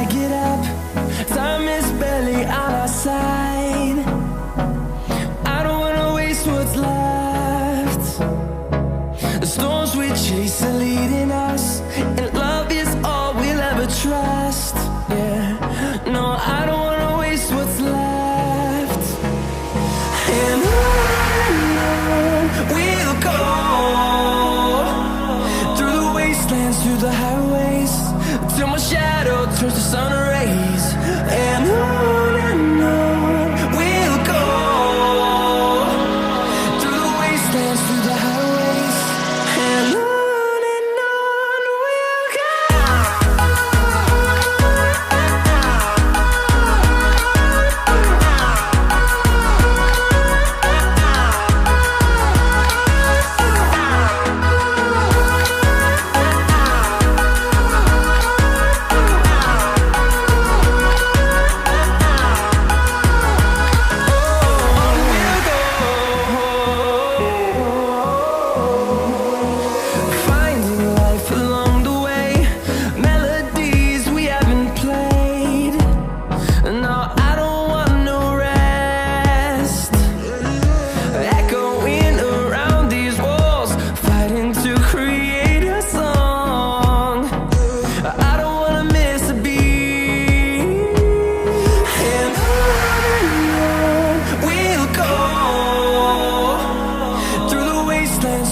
I get up, time is barely on our side. I don't wanna waste what's left. The storms we chase are leading us, and love is all we'll ever trust. Yeah, no, I don't wanna waste what's left. And on we'll go, through the wastelands, through the highways, till my shadow turns to sun rays. And on we'll go, through the wastelands, through the highways, and on we'll go.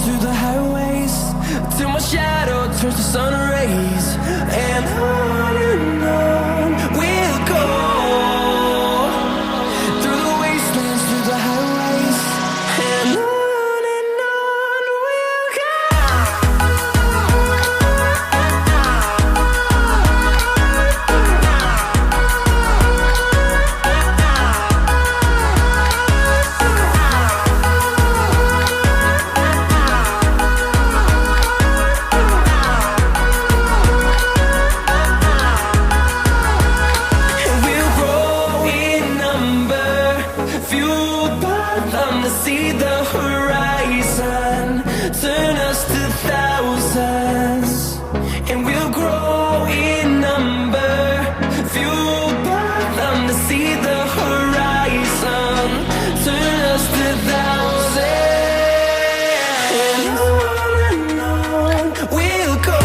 Through the highways, till my shadow turns to sun rays. And on we'll go, through the wastelands, through the highways, and on we'll go. Fueled by them to see the horizon, turn us to thousands, and we'll grow in number. Fueled by them to see the horizon, turn us to thousands, and on we'll go,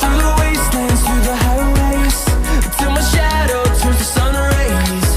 through the wastelands, through the highways, till my shadow turns to sun rays.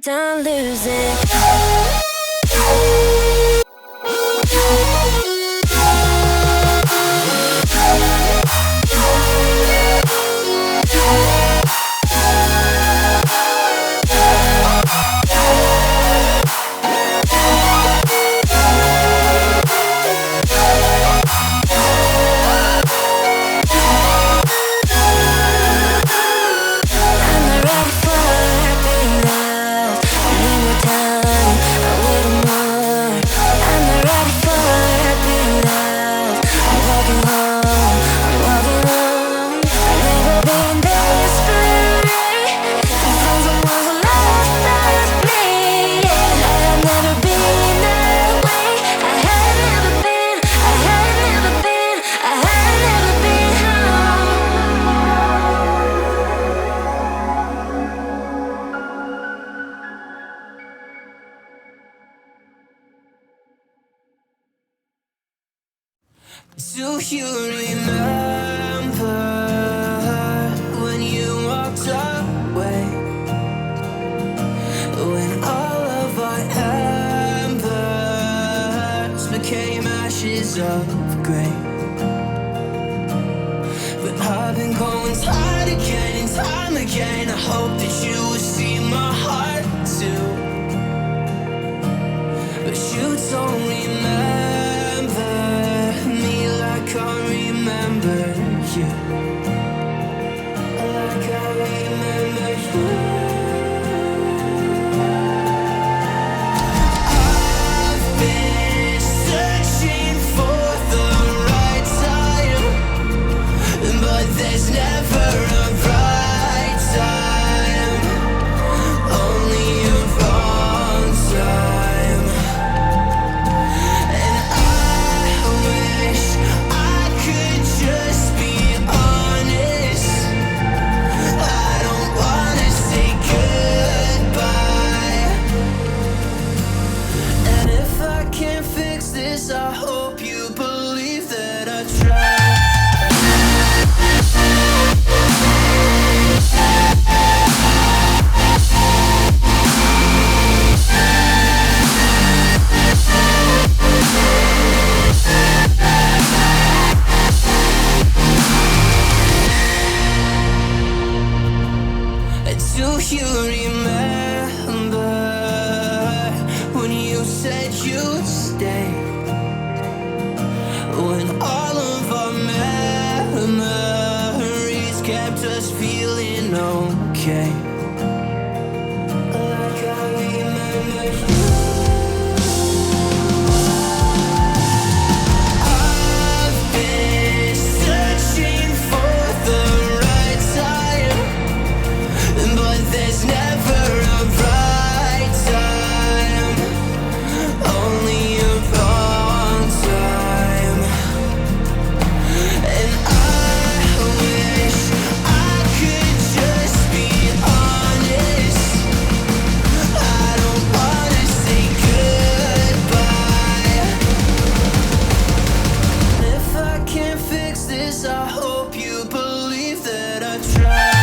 I'm done losing. Do you remember when you walked away? When all of our embers became ashes of grey. But I've been going time again and time again. I hope that you will see my heart too. But you don't remember. Can't remember you like I remember you. I've been searching for the right time, but there's never a right time, only a wrong time. And I wish just be honest. I don't wanna say goodbye. And if I can't fix this, I hope you believe that I tried. Do you remember when you said you'd stay? When all of our memories kept us feeling okay. Like I remember you. I've been searching for the right time, but there's never a right time, only a wrong time. And I wish I could just be honest. I don't wanna say goodbye. If I can't fix this, I hope you believe that I tried.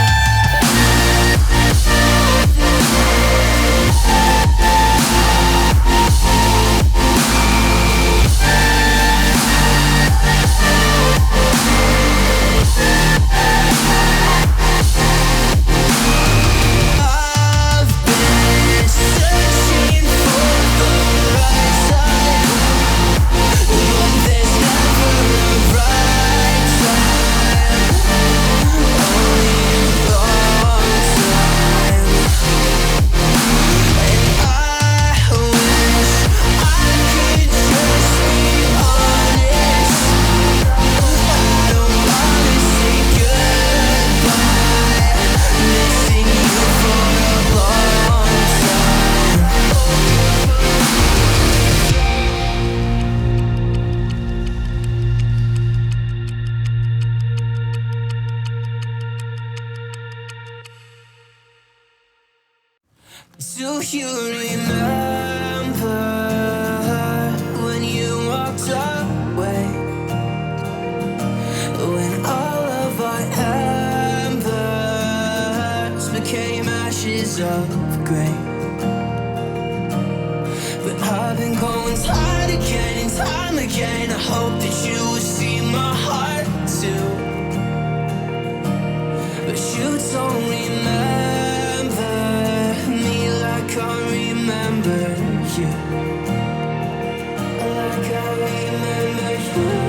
Do you remember when you walked away? When all of our embers became ashes of grey. again. I hope that you will see my heart too. But you don't remember me like I remember you. Like I remember you.